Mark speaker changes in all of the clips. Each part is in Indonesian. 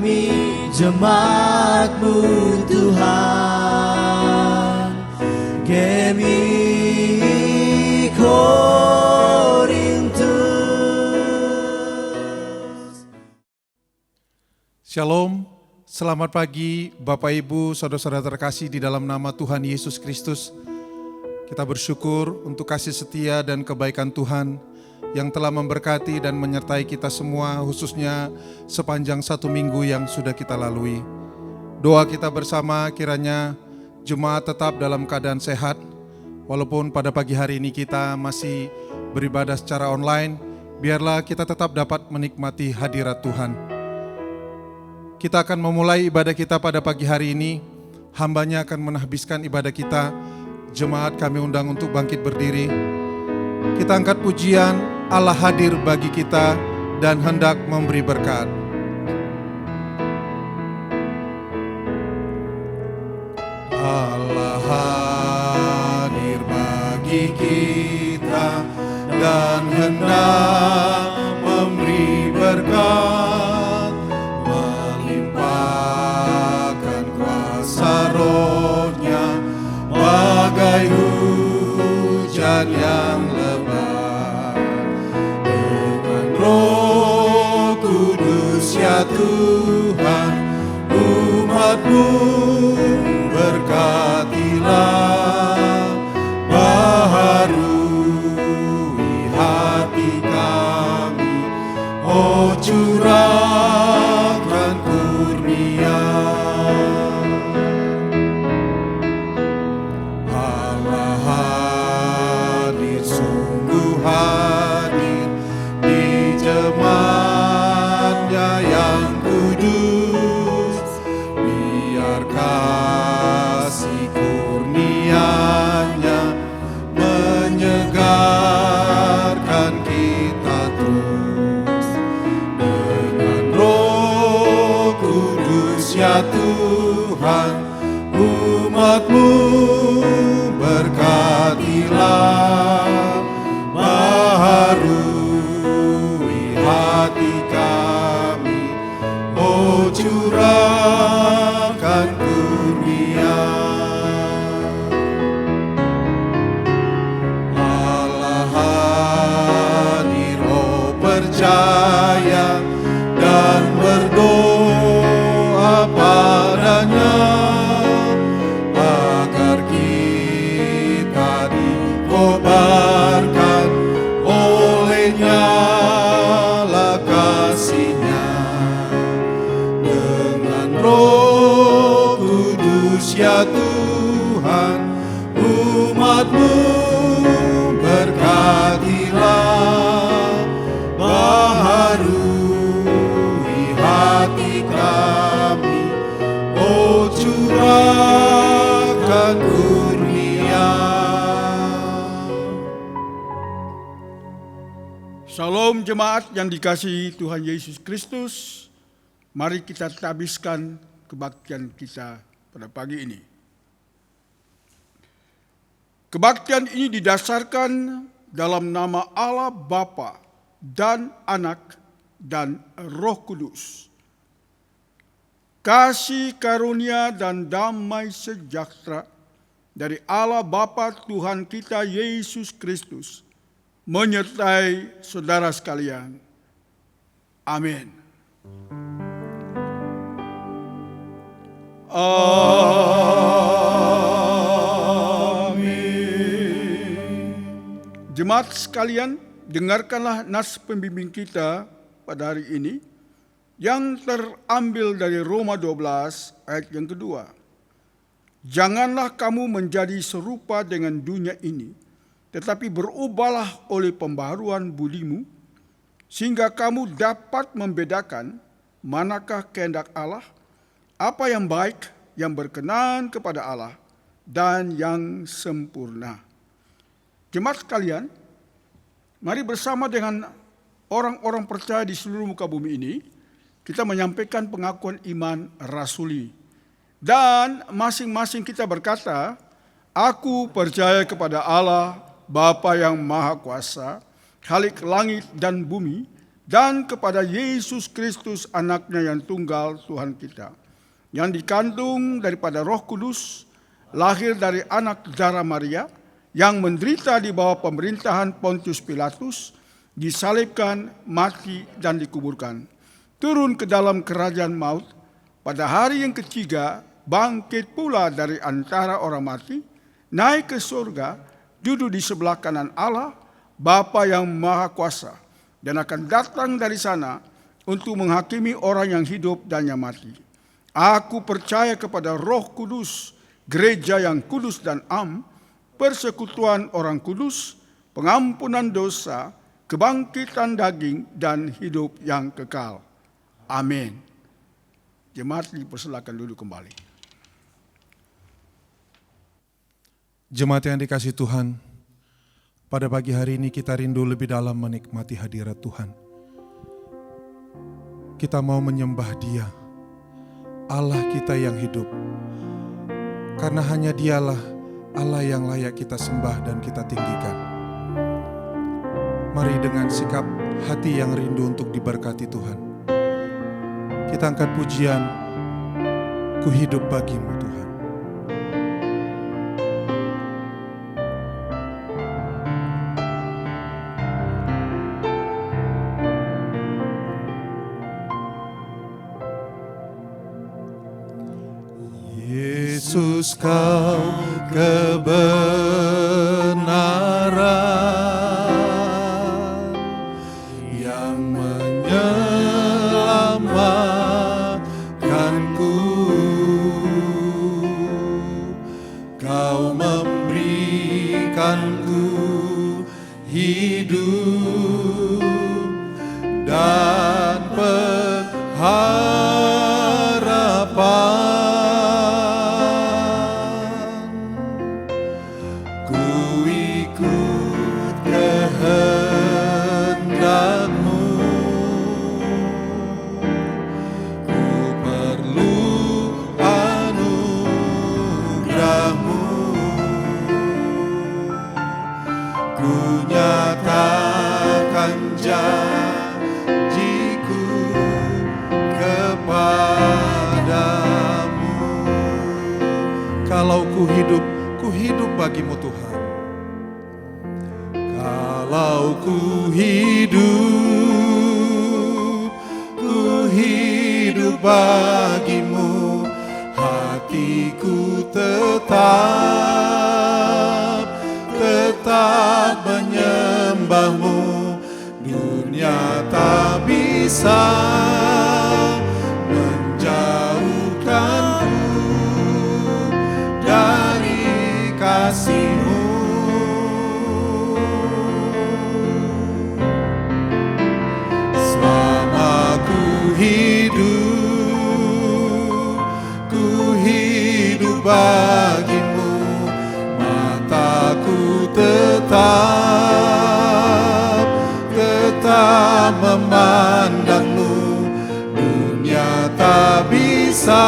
Speaker 1: kami jemaat-Mu Tuhan. Kami Korintus.
Speaker 2: Shalom, selamat pagi Bapak Ibu, saudara-saudara terkasih di dalam nama Tuhan Yesus Kristus. Kita bersyukur untuk kasih setia dan kebaikan Tuhan yang telah memberkati dan menyertai kita semua, khususnya sepanjang 1 minggu yang sudah kita lalui. Doa kita bersama kiranya jemaat tetap dalam keadaan sehat, walaupun pada pagi hari ini kita masih beribadah secara online, biarlah kita tetap dapat menikmati hadirat Tuhan. Kita akan memulai ibadah kita pada pagi hari ini, hambanya akan menahbiskan ibadah kita, jemaat kami undang untuk bangkit berdiri. Kita angkat pujian, Allah hadir bagi kita dan hendak memberi berkat. Allah hadir bagi kita dan hendak memberi berkat, melimpahkan kuasa Roh-Nya bagai hujan yang lebat. Dengan Roh Kudus ya Tuhan, umat-Mu berkatilah, baharui hati kami, oh curahkan kurnia. Allah hadir, sungguh hadir di jemaat-Nya yang kudus, biar kasih kurnia-Nya menyegarkan kita terus. Dengan Roh Kudus ya Tuhan, umat-Mu berkatilah, baharui hati kami, oh curahkan kurnia. Allah hadir, oh percaya dan berdoa padanya, agar kita dikobarkan oleh nyala kasih-Nya. Dengan Roh Kudus ya Tuhan, umat-Mu berkatilah, baharui hati kami, oh curahkan kurnia.
Speaker 3: Shalom jemaat yang dikasihi Tuhan Yesus Kristus. Mari kita habiskan kebaktian kita pada pagi ini. Kebaktian ini didasarkan dalam nama Allah Bapa dan Anak dan Roh Kudus. Kasih karunia dan damai sejahtera dari Allah Bapa Tuhan kita Yesus Kristus menyertai saudara sekalian. Amin. Amin. Jemaat sekalian, dengarkanlah nas pembimbing kita pada hari ini yang terambil dari Roma 12 ayat yang kedua. Janganlah kamu menjadi serupa dengan dunia ini, tetapi berubahlah oleh pembaharuan budimu, sehingga kamu dapat membedakan manakah kehendak Allah, apa yang baik, yang berkenan kepada Allah, dan yang sempurna. Jemaat sekalian, mari bersama dengan orang-orang percaya di seluruh muka bumi ini, kita menyampaikan pengakuan iman rasuli. Dan masing-masing kita berkata, aku percaya kepada Allah, Bapa yang Maha Kuasa, Khalik langit dan bumi, dan kepada Yesus Kristus anaknya yang tunggal Tuhan kita, yang dikandung daripada Roh Kudus, lahir dari anak Zara Maria, yang menderita di bawah pemerintahan Pontius Pilatus, disalibkan, mati, dan dikuburkan. Turun ke dalam kerajaan maut, pada hari yang ketiga bangkit pula dari antara orang mati, naik ke surga, duduk di sebelah kanan Allah, Bapa yang Maha Kuasa, dan akan datang dari sana untuk menghakimi orang yang hidup dan yang mati. Aku percaya kepada Roh Kudus, gereja yang kudus dan am, persekutuan orang kudus, pengampunan dosa, kebangkitan daging, dan hidup yang kekal. Amin. Jemaat dipersilakan duduk kembali.
Speaker 2: Jemaat yang dikasihi Tuhan, pada pagi hari ini kita rindu lebih dalam menikmati hadirat Tuhan. Kita mau menyembah Dia, Allah kita yang hidup. Karena hanya Dialah Allah yang layak kita sembah dan kita tinggikan. Mari dengan sikap hati yang rindu untuk diberkati Tuhan, kita angkat pujian, Ku hidup bagimu Tuhan. Yesus, Kau kebenaran yang menyelamatkanku. Kau memberikanku hidup dan pengharapan. Kalau ku hidup bagimu Tuhan. Kalau ku hidup bagimu, hatiku tetap menyembahmu. Dunia tak bisa menjauhkanku dari kasih-Mu. Selama ku hidup bagimu, mataku tetap memandang-Mu. Dunia tak bisa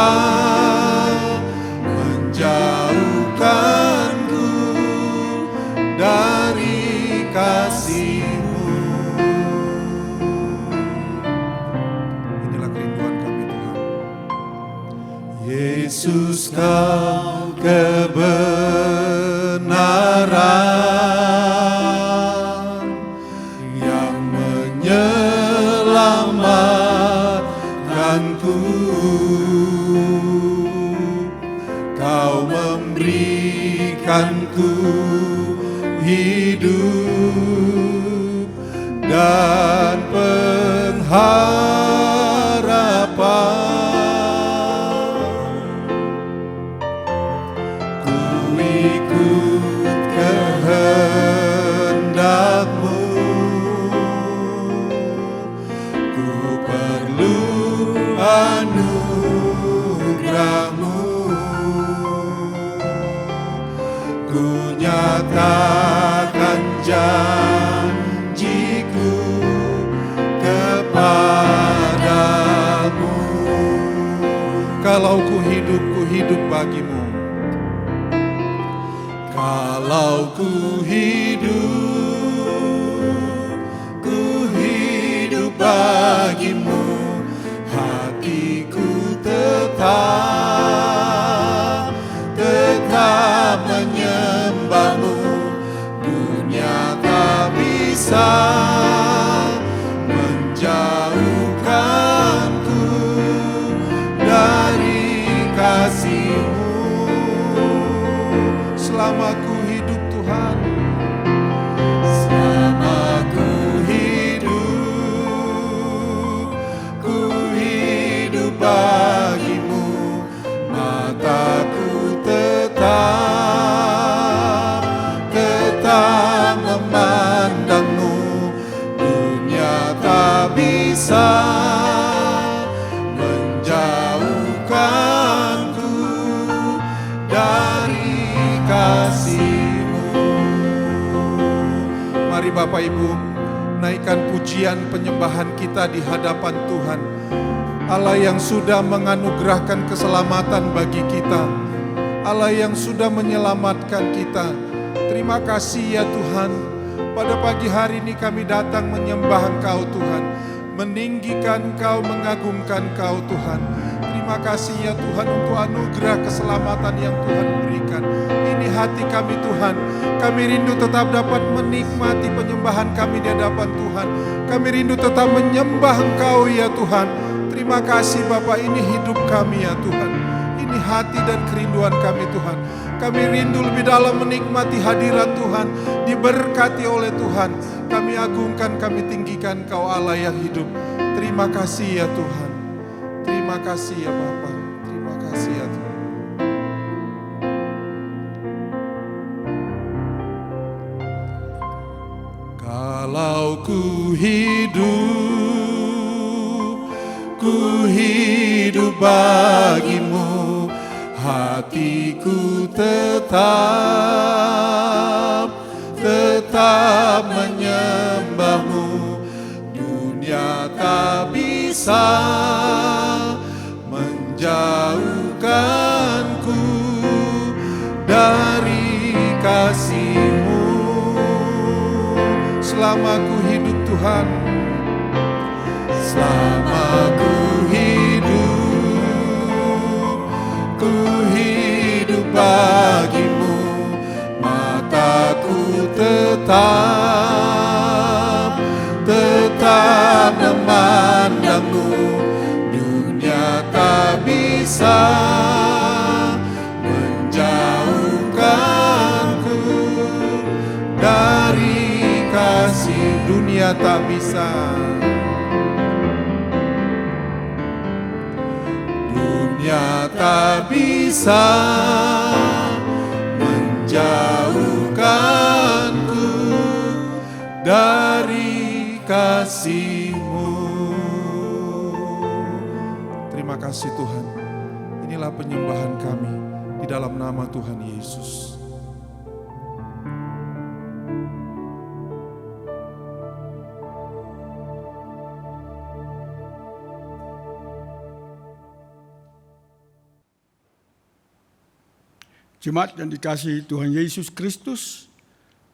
Speaker 2: menjauhkanku dari kasih-Mu. Inilah kerinduan kami Tuhan. Yesus, Kau kebenaran yang menyelamatkanku. Kau memberikanku hidup dan pengharapan. Ku ikut kehendak-Mu, ku perlu anugerah-Mu. Ku nyatakan janjiku kepadamu. Kalau ku hidup bagimu. Kalau ku hidup bagimu, bagimu, mataku tetap memandangmu. Dunia tak bisa menjauhkanku dari kasih-Mu. Mari Bapak Ibu, naikkan pujian penyembahan kita di hadapan Tuhan. Allah yang sudah menganugerahkan keselamatan bagi kita, Allah yang sudah menyelamatkan kita. Terima kasih ya Tuhan. Pada pagi hari ini kami datang menyembah Engkau Tuhan, meninggikan Engkau, mengagungkan Engkau Tuhan. Terima kasih ya Tuhan untuk anugerah keselamatan yang Tuhan berikan. Ini hati kami Tuhan, kami rindu tetap dapat menikmati penyembahan kami di hadapan Tuhan. Kami rindu tetap menyembah Engkau ya Tuhan. Terima kasih Bapa, ini hidup kami ya Tuhan. Ini hati dan kerinduan kami Tuhan. Kami rindu lebih dalam menikmati hadirat Tuhan, diberkati oleh Tuhan. Kami agungkan, kami tinggikan Kau Allah yang hidup. Terima kasih ya Tuhan. Terima kasih ya Bapa. Terima kasih ya Tuhan. Kalau ku hidup bagimu, hatiku tetap menyembahmu. Dunia tak bisa menjauhkanku dari kasih-Mu. Selama ku hidup Tuhan, selama ku hidup bagimu, mataku tetap memandangmu. Dunia tak bisa menjauhkanku dari kasih. Dunia tak bisa, dunia tak bisa menjauhkanku dari kasih-Mu. Terima kasih Tuhan. Inilah penyembahan kami di dalam nama Tuhan Yesus.
Speaker 3: Jemaat yang dikasihi Tuhan Yesus Kristus,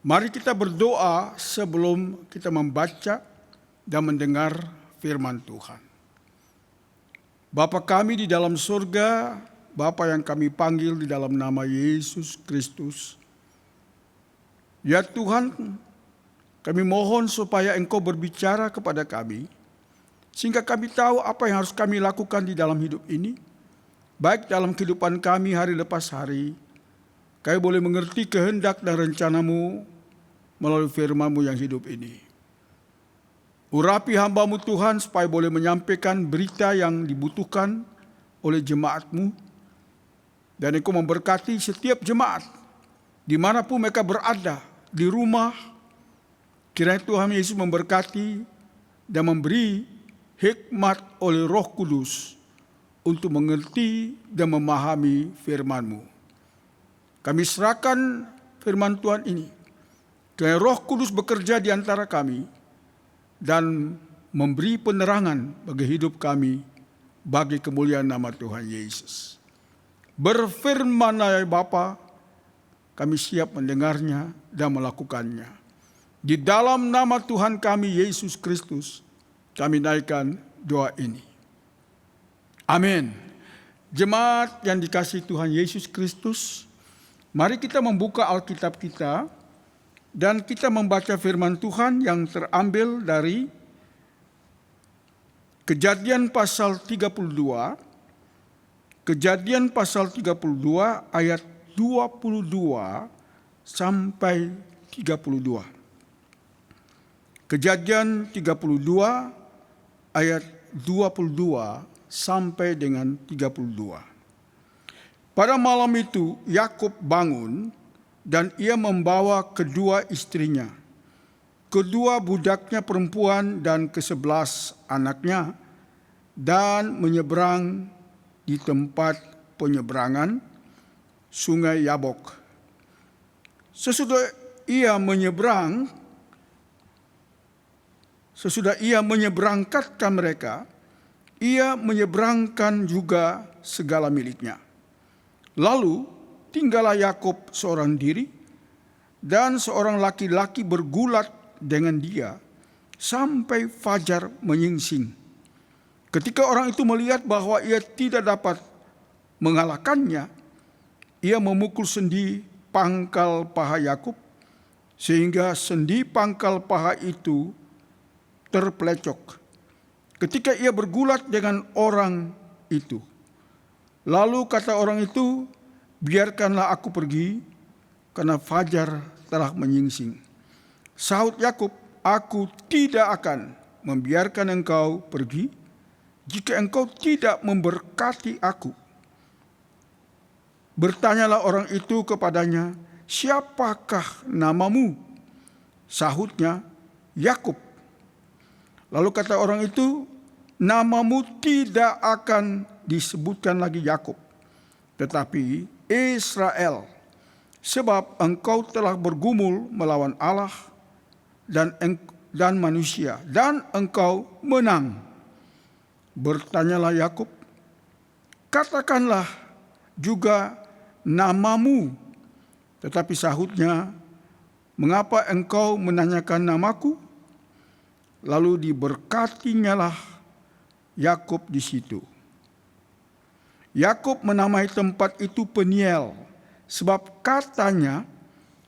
Speaker 3: mari kita berdoa sebelum kita membaca dan mendengar firman Tuhan. Bapa kami di dalam surga, Bapa yang kami panggil di dalam nama Yesus Kristus. Ya Tuhan, kami mohon supaya Engkau berbicara kepada kami, sehingga kami tahu apa yang harus kami lakukan di dalam hidup ini, baik dalam kehidupan kami hari lepas hari. Kami boleh mengerti kehendak dan rencana-Mu melalui firman-Mu yang hidup ini. Urapi hamba-Mu Tuhan supaya boleh menyampaikan berita yang dibutuhkan oleh jemaat-Mu. Dan Engkau memberkati setiap jemaat, dimanapun mereka berada, di rumah. Kiranya Tuhan Yesus memberkati dan memberi hikmat oleh Roh Kudus untuk mengerti dan memahami firman-Mu. Kami serahkan firman Tuhan ini, kiranya Roh Kudus bekerja di antara kami dan memberi penerangan bagi hidup kami bagi kemuliaan nama Tuhan Yesus. Berfirmanlah ya Bapa, kami siap mendengarnya dan melakukannya. Di dalam nama Tuhan kami Yesus Kristus, kami naikkan doa ini. Amin. Jemaat yang dikasihi Tuhan Yesus Kristus, mari kita membuka Alkitab kita dan kita membaca firman Tuhan yang terambil dari Kejadian pasal 32. Kejadian pasal 32 ayat 22 sampai 32. Kejadian 32 ayat 22 sampai dengan 32. Pada malam itu Yakub bangun dan ia membawa kedua istrinya, kedua budaknya perempuan dan ke-11 anaknya, dan menyeberang di tempat penyeberangan sungai Yabok. Sesudah ia menyeberangkatkan mereka, ia menyeberangkan juga segala miliknya. Lalu tinggallah Yakub seorang diri, dan seorang laki-laki bergulat dengan dia sampai fajar menyingsing. Ketika orang itu melihat bahwa ia tidak dapat mengalahkannya, ia memukul sendi pangkal paha Yakub, sehingga sendi pangkal paha itu terpelecok. Ketika ia bergulat dengan orang itu, lalu kata orang itu, biarkanlah aku pergi, karena fajar telah menyingsing. Sahut Yakub, aku tidak akan membiarkan engkau pergi, jika engkau tidak memberkati aku. Bertanyalah orang itu kepadanya, siapakah namamu? Sahutnya, Yakub. Lalu kata orang itu, namamu tidak akan disebutkan lagi Yakub, tetapi Israel, sebab engkau telah bergumul melawan Allah dan manusia, dan engkau menang. Bertanyalah Yakub, katakanlah juga namamu. Tetapi sahutnya, mengapa engkau menanyakan namaku? Lalu diberkatinyalah Yakub di situ. Yakub menamai tempat itu Peniel, sebab katanya,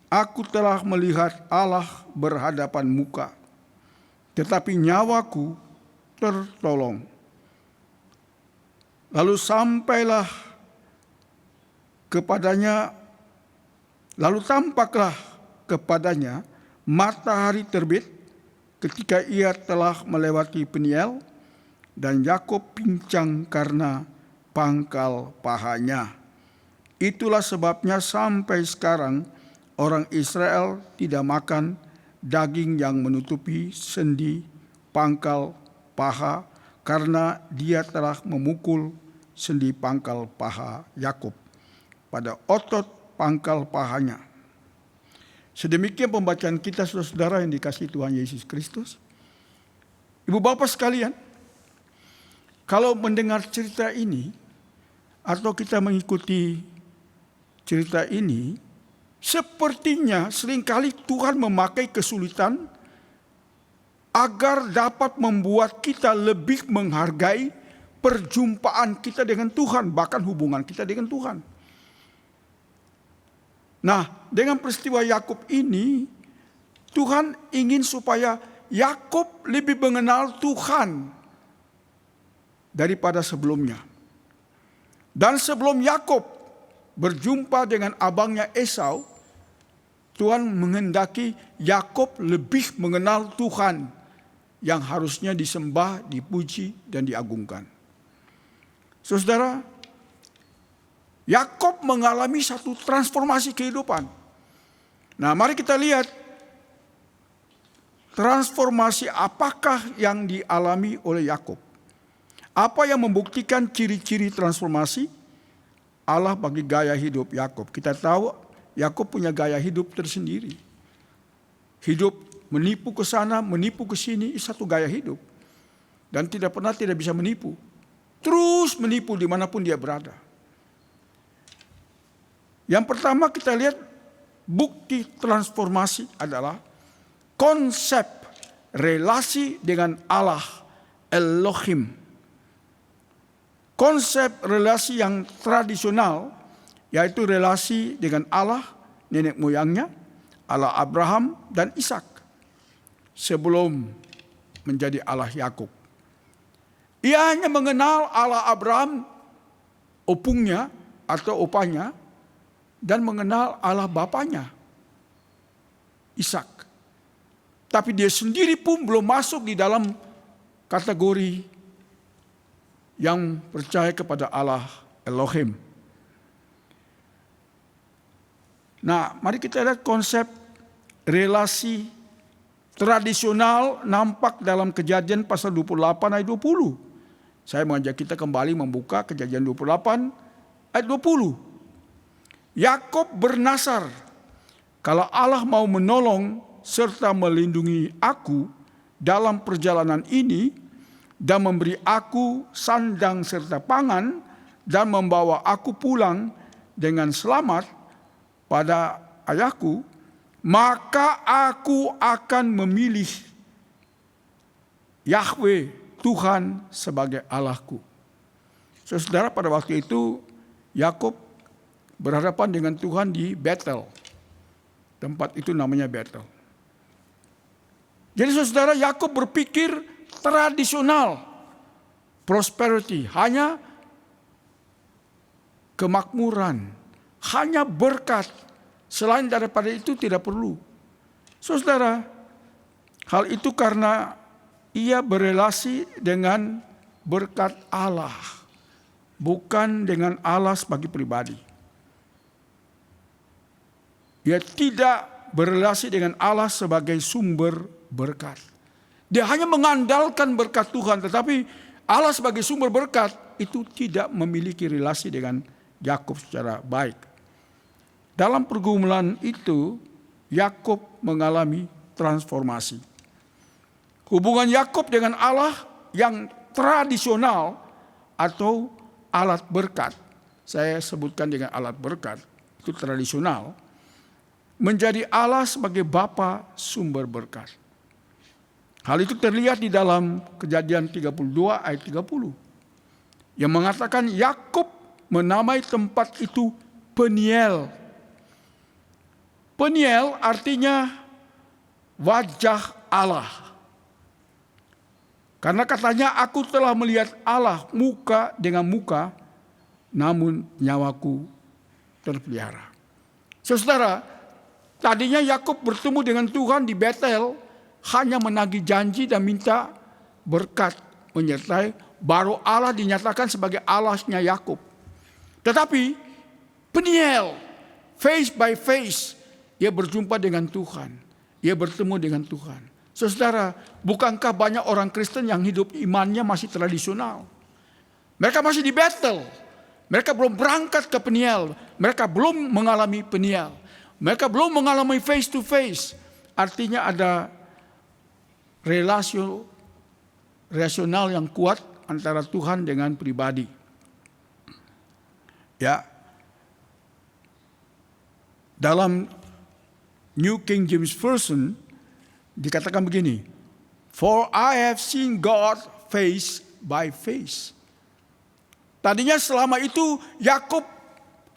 Speaker 3: aku telah melihat Allah berhadapan muka, tetapi nyawaku tertolong. Lalu tampaklah kepadanya matahari terbit ketika ia telah melewati Peniel, dan Yakub pincang karena pangkal pahanya. Itulah sebabnya sampai sekarang orang Israel tidak makan daging yang menutupi sendi pangkal paha, karena dia telah memukul sendi pangkal paha Yakub pada otot pangkal pahanya. Sedemikian pembacaan kita, saudara-saudara yang dikasihi Tuhan Yesus Kristus. Ibu bapak sekalian, kalau mendengar cerita ini atau kita mengikuti cerita ini, sepertinya seringkali Tuhan memakai kesulitan agar dapat membuat kita lebih menghargai perjumpaan kita dengan Tuhan, bahkan hubungan kita dengan Tuhan. Nah, dengan peristiwa Yakub ini, Tuhan ingin supaya Yakub lebih mengenal Tuhan daripada sebelumnya. Dan sebelum Yakub berjumpa dengan abangnya Esau, Tuhan menghendaki Yakub lebih mengenal Tuhan yang harusnya disembah, dipuji, dan diagungkan. Saudara, Yakub mengalami satu transformasi kehidupan. Nah, mari kita lihat transformasi apakah yang dialami oleh Yakub. Apa yang membuktikan ciri-ciri transformasi Allah bagi gaya hidup Yakub? Kita tahu Yakub punya gaya hidup tersendiri. Hidup menipu ke sana, menipu ke sini, satu gaya hidup. Dan tidak bisa menipu. Terus menipu dimanapun dia berada. Yang pertama kita lihat bukti transformasi adalah konsep relasi dengan Allah, Elohim. Konsep relasi yang tradisional, yaitu relasi dengan Allah, nenek moyangnya, Allah Abraham dan Ishak, sebelum menjadi Allah Yakub. Ia hanya mengenal Allah Abraham, opungnya atau opanya, dan mengenal Allah bapaknya, Ishak. Tapi dia sendiri pun belum masuk di dalam kategori yang percaya kepada Allah Elohim. Nah, mari kita lihat konsep relasi tradisional nampak dalam Kejadian pasal 28 ayat 20. Saya mengajak kita kembali membuka Kejadian 28 ayat 20. Yakub bernasar, kalau Allah mau menolong serta melindungi aku dalam perjalanan ini dan memberi aku sandang serta pangan dan membawa aku pulang dengan selamat pada ayahku, maka aku akan memilih Yahweh Tuhan sebagai Allahku. Saudara, pada waktu itu Yakub berhadapan dengan Tuhan di Betel. Tempat itu namanya Betel. Jadi saudara, Yakub berpikir tradisional, prosperity, hanya kemakmuran, hanya berkat. Selain daripada itu tidak perlu. Saudara, hal itu karena ia berelasi dengan berkat Allah, bukan dengan Allah sebagai pribadi. Dia tidak berelasi dengan Allah sebagai sumber berkat. Dia hanya mengandalkan berkat Tuhan, tetapi Allah sebagai sumber berkat itu tidak memiliki relasi dengan Yakub secara baik. Dalam pergumulan itu, Yakub mengalami transformasi. Hubungan Yakub dengan Allah yang tradisional atau alat berkat, saya sebutkan dengan alat berkat, itu tradisional, menjadi Allah sebagai Bapa sumber berkat. Hal itu terlihat di dalam Kejadian 32 ayat 30. Yang mengatakan Yakub menamai tempat itu Peniel. Peniel artinya wajah Allah. Karena katanya aku telah melihat Allah muka dengan muka, namun nyawaku terpelihara. Saudara, tadinya Yakub bertemu dengan Tuhan di Betel hanya menagih janji dan minta berkat menyertai, baru Allah dinyatakan sebagai Allahnya Yakub. Tetapi Peniel, face by face, ia berjumpa dengan Tuhan. Ia bertemu dengan Tuhan. Saudara, bukankah banyak orang Kristen yang hidup imannya masih tradisional? Mereka masih di Betel. Mereka belum berangkat ke Peniel. Mereka belum mengalami Peniel. Mereka belum mengalami face to face. Artinya ada relasi rasional yang kuat antara Tuhan dengan pribadi. Ya. Dalam New King James Version dikatakan begini, "For I have seen God face by face." Tadinya selama itu Yakub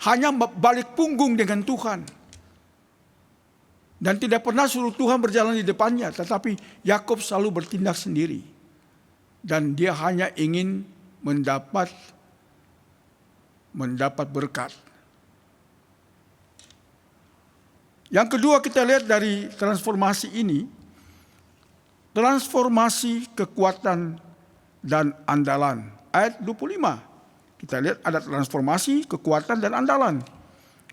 Speaker 3: hanya balik punggung dengan Tuhan. Dan tidak pernah suruh Tuhan berjalan di depannya, tetapi Yakub selalu bertindak sendiri. Dan dia hanya ingin mendapat berkat. Yang kedua kita lihat dari transformasi ini, transformasi kekuatan dan andalan. Ayat 25, kita lihat ada transformasi kekuatan dan andalan.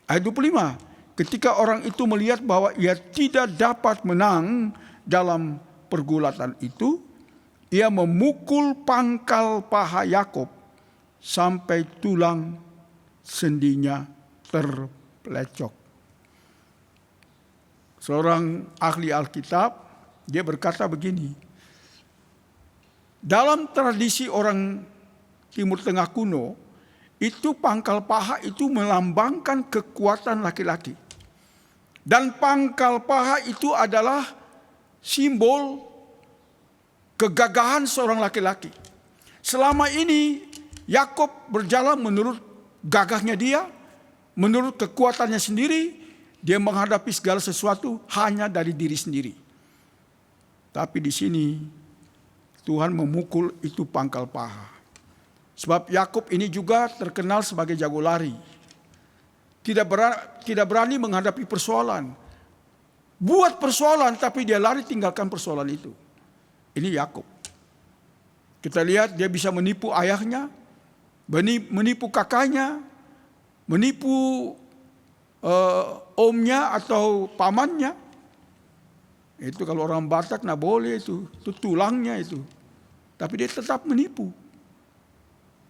Speaker 3: Ayat 25, ketika orang itu melihat bahwa ia tidak dapat menang dalam pergulatan itu, ia memukul pangkal paha Yakub sampai tulang sendinya terpelecok. Seorang ahli Alkitab, dia berkata begini, dalam tradisi orang Timur Tengah kuno, itu pangkal paha itu melambangkan kekuatan laki-laki. Dan pangkal paha itu adalah simbol kegagahan seorang laki-laki. Selama ini Yakub berjalan menurut gagahnya dia, menurut kekuatannya sendiri. Dia menghadapi segala sesuatu hanya dari diri sendiri. Tapi di sini Tuhan memukul itu pangkal paha. Sebab Yakub ini juga terkenal sebagai jago lari. Tidak berani menghadapi persoalan. Buat persoalan tapi dia lari tinggalkan persoalan itu. Ini Yakub. Kita lihat dia bisa menipu ayahnya. menipu kakaknya, menipu omnya atau pamannya. Itu kalau orang Batak nggak boleh itu tulangnya itu. Tapi dia tetap menipu.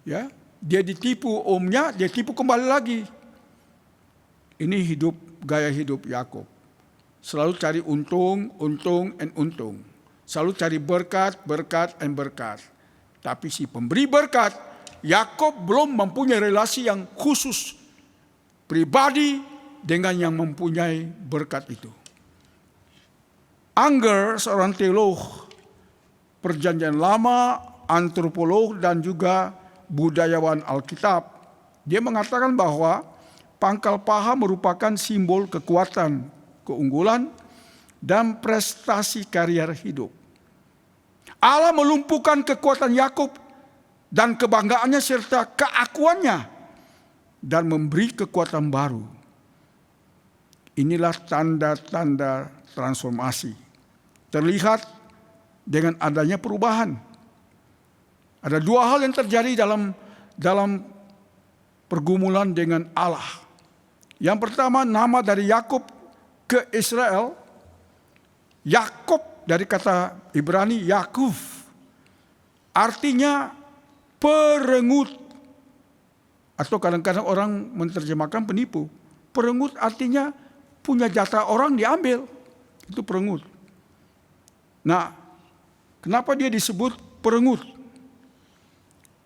Speaker 3: Ya, dia ditipu omnya, dia tipu kembali lagi. Ini gaya hidup Yakub. Selalu cari untung, untung. Selalu cari berkat, berkat. Tapi si pemberi berkat, Yakub belum mempunyai relasi yang khusus pribadi dengan yang mempunyai berkat itu. Unger, seorang teolog Perjanjian Lama, antropolog dan juga budayawan Alkitab, dia mengatakan bahwa pangkal paha merupakan simbol kekuatan, keunggulan, dan prestasi karier hidup. Allah melumpuhkan kekuatan Yakub dan kebanggaannya serta keakuannya dan memberi kekuatan baru. Inilah tanda-tanda transformasi. Terlihat dengan adanya perubahan. Ada dua hal yang terjadi dalam pergumulan dengan Allah. Yang pertama, nama dari Yakub ke Israel. Yakub dari kata Ibrani Yakuf, artinya perengut. Atau kadang-kadang orang menerjemahkan penipu. Perengut artinya punya jatah orang diambil. Itu perengut. Nah, kenapa dia disebut perengut?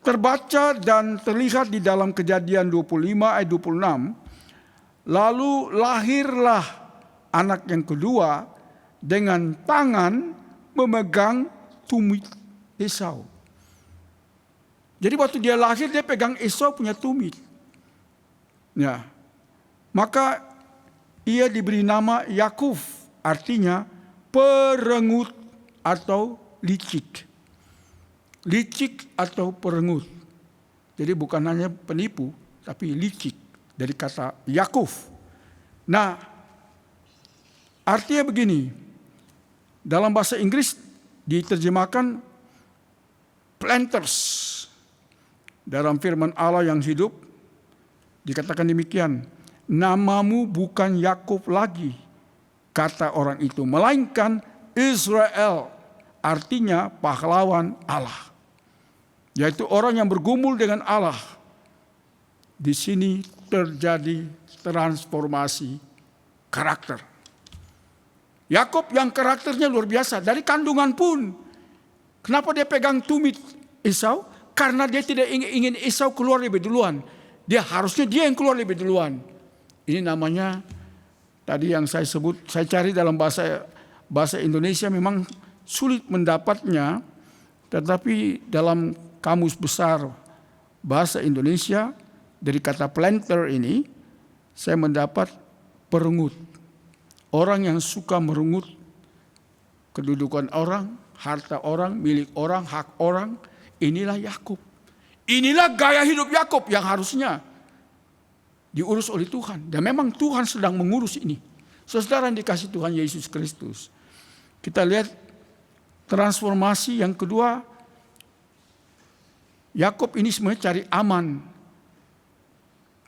Speaker 3: Terbaca dan terlihat di dalam Kejadian 25 ayat 26. Lalu lahirlah anak yang kedua dengan tangan memegang tumit Esau. Jadi waktu dia lahir dia pegang Esau punya tumit. Ya. Maka ia diberi nama Yakuf, artinya perengut atau licik. Licik atau perengut. Jadi bukan hanya penipu, tapi licik dari kata Yakuf. Nah, artinya begini. Dalam bahasa Inggris diterjemahkan planters. Dalam firman Allah yang hidup dikatakan demikian. Namamu bukan Yakub lagi, kata orang itu, melainkan Israel, artinya pahlawan Allah. Yaitu orang yang bergumul dengan Allah. Di sini terjadi transformasi karakter. Yakub yang karakternya luar biasa, dari kandungan pun. Kenapa dia pegang tumit Esau? Karena dia tidak ingin Esau keluar lebih duluan. Harusnya dia yang keluar lebih duluan. Ini namanya tadi yang saya sebut, saya cari dalam bahasa Indonesia memang sulit mendapatnya, tetapi dalam kamus besar bahasa Indonesia dari kata planter ini saya mendapat perengut. Orang yang suka merenggut kedudukan orang, harta orang, milik orang, hak orang, inilah Yakub. Inilah gaya hidup Yakub yang harusnya diurus oleh Tuhan. Dan memang Tuhan sedang mengurus ini. Saudara yang dikasih Tuhan Yesus Kristus. Kita lihat transformasi yang kedua. Yakub ini sebenarnya cari aman.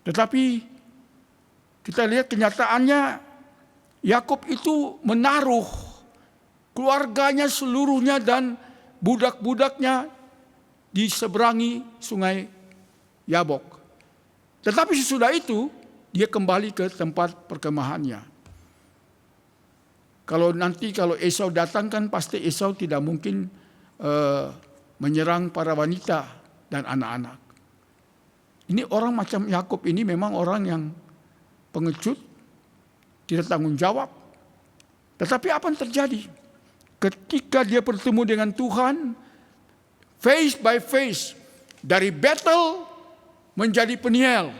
Speaker 3: Tetapi kita lihat kenyataannya Yakub itu menaruh keluarganya seluruhnya dan budak-budaknya di seberangi sungai Yabok. Tetapi sesudah itu dia kembali ke tempat perkemahannya. Kalau Esau datang kan pasti Esau tidak mungkin menyerang para wanita dan anak-anak. Ini orang macam Yakub ini memang orang yang pengecut, tidak tanggung jawab. Tetapi apa yang terjadi? Ketika dia bertemu dengan Tuhan, face by face, dari battle menjadi Peniel.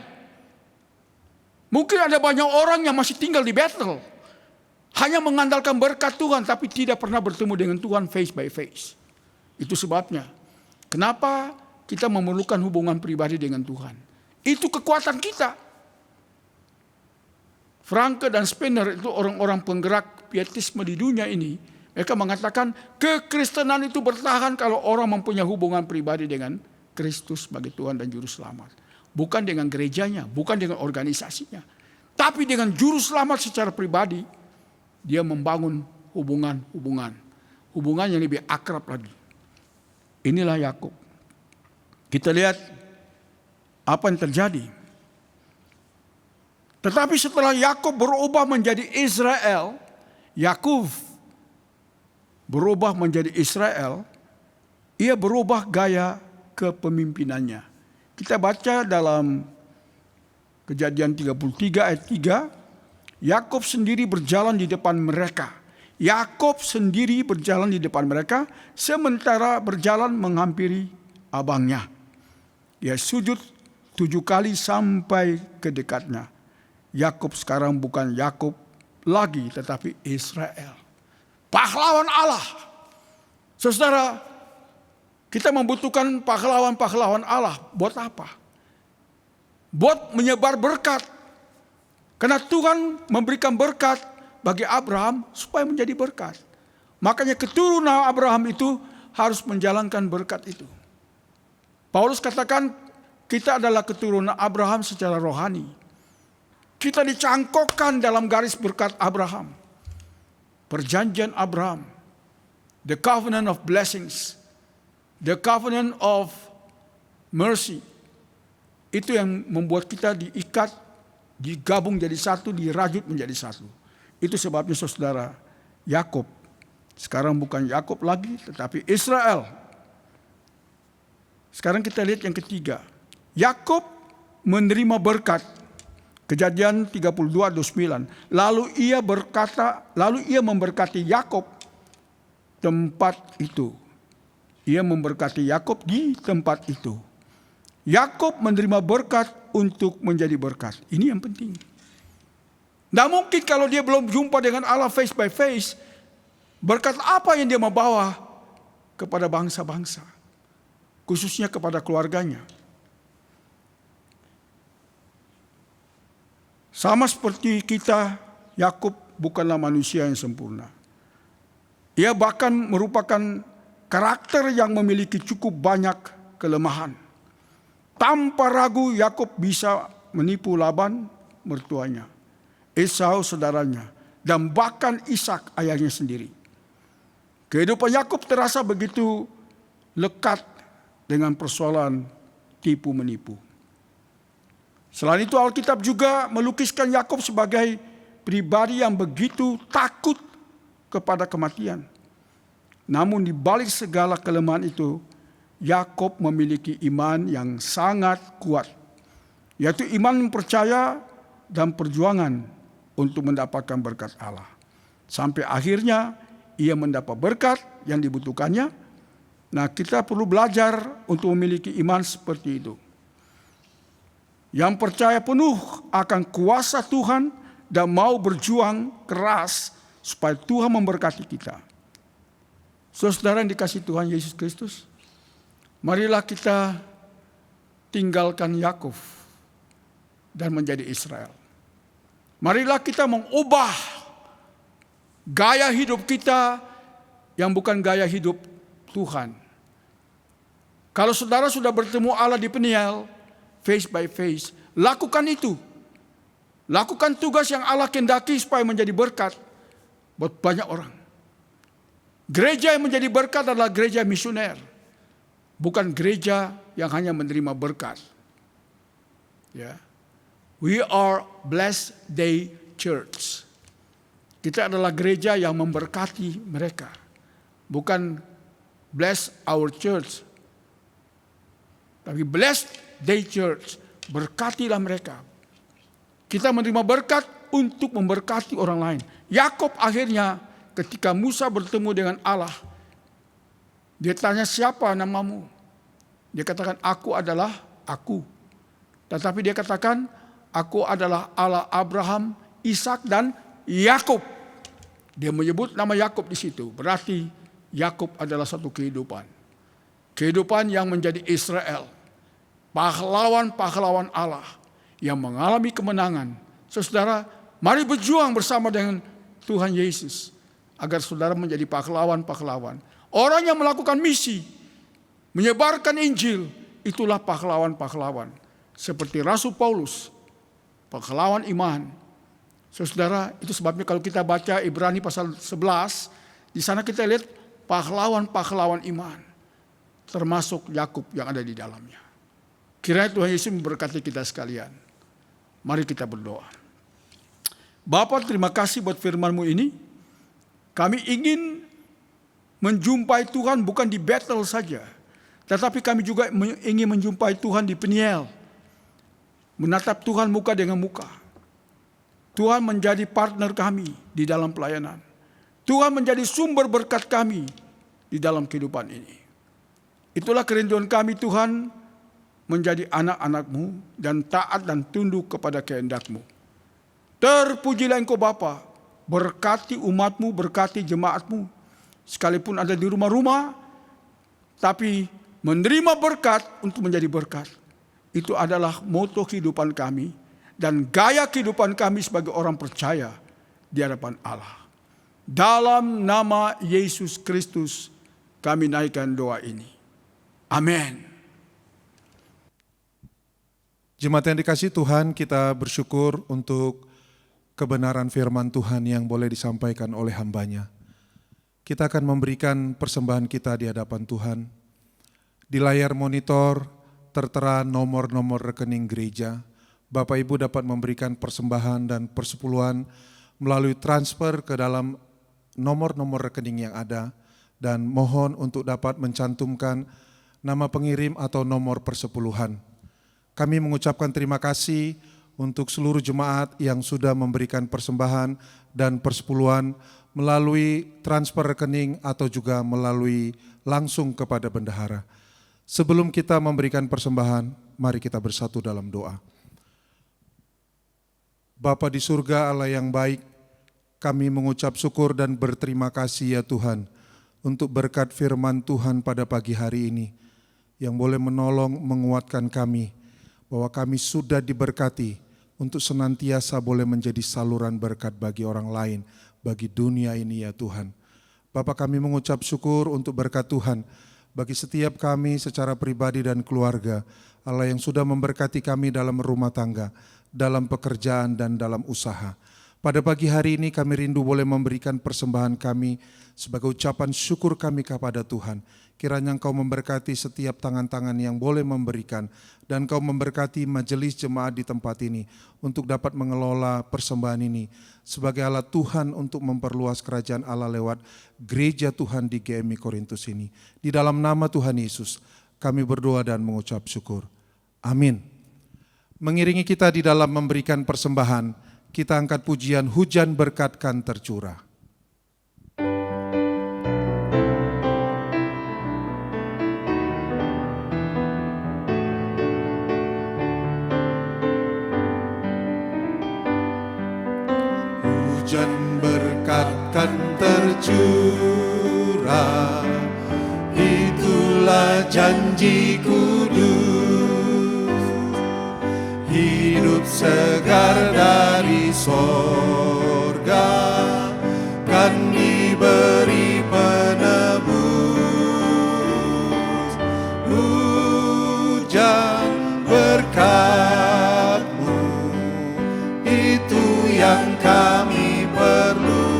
Speaker 3: Mungkin ada banyak orang yang masih tinggal di battle, hanya mengandalkan berkat Tuhan, tapi tidak pernah bertemu dengan Tuhan face by face. Itu sebabnya, kenapa kita memerlukan hubungan pribadi dengan Tuhan. Itu kekuatan kita. Franke dan Spener itu orang-orang penggerak pietisme di dunia ini. Mereka mengatakan kekristenan itu bertahan kalau orang mempunyai hubungan pribadi dengan Kristus sebagai Tuhan dan Juru Selamat. Bukan dengan gerejanya, bukan dengan organisasinya. Tapi dengan Juru Selamat secara pribadi, dia membangun hubungan yang lebih akrab lagi. Inilah Yakub. Kita lihat apa yang terjadi. Tetapi setelah Yakub berubah menjadi Israel, Yakub berubah menjadi Israel, ia berubah gaya kepemimpinannya. Kita baca dalam Kejadian 33 ayat 3, Yakub sendiri berjalan di depan mereka. Yakub sendiri berjalan di depan mereka, sementara berjalan menghampiri abangnya. Ia sujud 7 kali sampai ke dekatnya. Yakub sekarang bukan Yakub lagi, tetapi Israel. Pahlawan Allah. Saudara, kita membutuhkan pahlawan-pahlawan Allah. Buat apa? Buat menyebar berkat. Karena Tuhan memberikan berkat bagi Abraham supaya menjadi berkat. Makanya keturunan Abraham itu harus menjalankan berkat itu. Paulus katakan kita adalah keturunan Abraham secara rohani. Kita dicangkokkan dalam garis berkat Abraham. Perjanjian Abraham. The covenant of blessings. The covenant of mercy. Itu yang membuat kita diikat, digabung jadi satu, dirajut menjadi satu. Itu sebabnya saudara, Yakub sekarang bukan Yakub lagi, tetapi Israel. Sekarang kita lihat yang ketiga. Yakub menerima berkat. Kejadian 32:29. Lalu ia memberkati Yakub tempat itu. Ia memberkati Yakub di tempat itu. Yakub menerima berkat untuk menjadi berkat. Ini yang penting. Tidak mungkin kalau dia belum jumpa dengan Allah face by face, berkat apa yang dia membawa kepada bangsa-bangsa, khususnya kepada keluarganya. Sama seperti kita, Yakub bukanlah manusia yang sempurna. Ia bahkan merupakan karakter yang memiliki cukup banyak kelemahan. Tanpa ragu Yakub bisa menipu Laban mertuanya, Esau saudaranya, dan bahkan Ishak ayahnya sendiri. Kehidupan Yakub terasa begitu lekat dengan persoalan tipu menipu. Selain itu Alkitab juga melukiskan Yakub sebagai pribadi yang begitu takut kepada kematian. Namun di balik segala kelemahan itu, Yakub memiliki iman yang sangat kuat, yaitu iman percaya dan perjuangan untuk mendapatkan berkat Allah. Sampai akhirnya ia mendapat berkat yang dibutuhkannya. Nah, kita perlu belajar untuk memiliki iman seperti itu. Yang percaya penuh akan kuasa Tuhan dan mau berjuang keras supaya Tuhan memberkati kita. Saudara yang dikasihi Tuhan Yesus Kristus, marilah kita tinggalkan Yakub dan menjadi Israel. Marilah kita mengubah gaya hidup kita yang bukan gaya hidup Tuhan. Kalau saudara sudah bertemu Allah di Peniel, face by face, lakukan itu. Lakukan tugas yang Allah kehendaki supaya menjadi berkat buat banyak orang. Gereja yang menjadi berkat adalah gereja misioner, bukan gereja yang hanya menerima berkat. Ya. We are blessed day church. Kita adalah gereja yang memberkati mereka, bukan bless our church, tapi blessed day church. Berkatilah mereka. Kita menerima berkat untuk memberkati orang lain. Yakub akhirnya ketika Musa bertemu dengan Allah, dia tanya, siapa namamu? Dia katakan, aku adalah aku. Tetapi dia katakan, aku adalah Allah Abraham, Ishak dan Yakub. Dia menyebut nama Yakub di situ. Berarti Yakub adalah satu kehidupan. Kehidupan yang menjadi Israel. Pahlawan-pahlawan Allah yang mengalami kemenangan. Saudara, mari berjuang bersama dengan Tuhan Yesus agar saudara menjadi pahlawan-pahlawan. Orang yang melakukan misi, menyebarkan Injil, itulah pahlawan-pahlawan. Seperti Rasul Paulus, pahlawan iman. Saudara, itu sebabnya kalau kita baca Ibrani pasal 11, di sana kita lihat pahlawan-pahlawan iman. Termasuk Yakub yang ada di dalamnya. Kiranya Tuhan Yesus memberkati kita sekalian. Mari kita berdoa. Bapa, terima kasih buat firman-Mu ini. Kami ingin menjumpai Tuhan bukan di Bethel saja, tetapi kami juga ingin menjumpai Tuhan di Peniel. Menatap Tuhan muka dengan muka. Tuhan menjadi partner kami di dalam pelayanan. Tuhan menjadi sumber berkat kami di dalam kehidupan ini. Itulah kerinduan kami Tuhan, menjadi anak-anak-Mu dan taat dan tunduk kepada kehendak-Mu. Terpujilah Engkau Bapa, berkati umat-Mu, berkati jemaat-Mu. Sekalipun ada di rumah-rumah, tapi menerima berkat untuk menjadi berkat. Itu adalah moto kehidupan kami dan gaya kehidupan kami sebagai orang percaya di hadapan Allah. Dalam nama Yesus Kristus kami naikkan doa ini. Amin.
Speaker 2: Jemaat yang dikasihi Tuhan, kita bersyukur untuk kebenaran firman Tuhan yang boleh disampaikan oleh hamba-Nya. Kita akan memberikan persembahan kita di hadapan Tuhan. Di layar monitor tertera nomor-nomor rekening gereja. Bapak Ibu dapat memberikan persembahan dan persepuluhan melalui transfer ke dalam nomor-nomor rekening yang ada. Dan mohon untuk dapat mencantumkan nama pengirim atau nomor persepuluhan. Kami mengucapkan terima kasih untuk seluruh jemaat yang sudah memberikan persembahan dan persepuluhan melalui transfer rekening atau juga melalui langsung kepada bendahara. Sebelum kita memberikan persembahan, mari kita bersatu dalam doa. Bapa di surga, Allah yang baik, kami mengucap syukur dan berterima kasih ya Tuhan untuk berkat firman Tuhan pada pagi hari ini yang boleh menolong menguatkan kami bahwa kami sudah diberkati untuk senantiasa boleh menjadi saluran berkat bagi orang lain, bagi dunia ini ya Tuhan. Bapak, kami mengucap syukur untuk berkat Tuhan bagi setiap kami secara pribadi dan keluarga. Allah yang sudah memberkati kami dalam rumah tangga, dalam pekerjaan dan dalam usaha. Pada pagi hari ini kami rindu boleh memberikan persembahan kami sebagai ucapan syukur kami kepada Tuhan. Kiranya Engkau memberkati setiap tangan-tangan yang boleh memberikan dan Engkau memberkati majelis jemaat di tempat ini untuk dapat mengelola persembahan ini sebagai alat Tuhan untuk memperluas kerajaan Allah lewat gereja Tuhan di GMI Korintus ini. Di dalam nama Tuhan Yesus kami berdoa dan mengucap syukur. Amin. Mengiringi kita di dalam memberikan persembahan, kita angkat pujian Hujan Berkat Kan Tercurah. Hujan berkat kan tercurah, itulah janji kudus. Hidup segar dari sorga kan diberi penebus. Hujan berkat-Mu, itu yang kami perlu.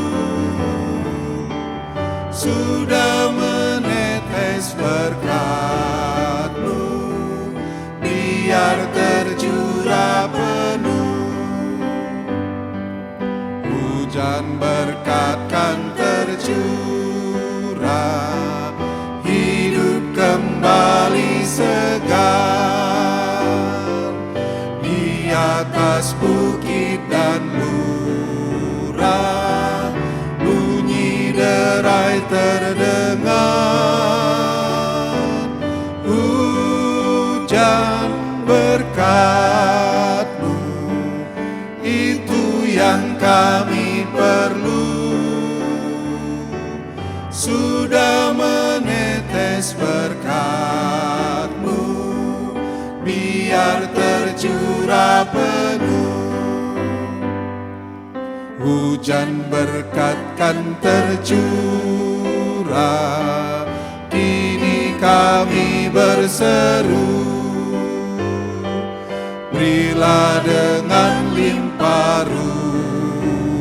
Speaker 2: Sudah menetes berkat-Mu, biar tercurah penuh. Hujan berkat kan tercurah, hidup kembali segar. Di atas bukit dan lurah, bunyi derai terdengar. Hujan berkat-Mu, itu yang kami perlu. Sudah menetes berkat-Mu, biar tercurah penuh. Hujan berkat kan tercurah, kini kami berseru. berilah dengan limpah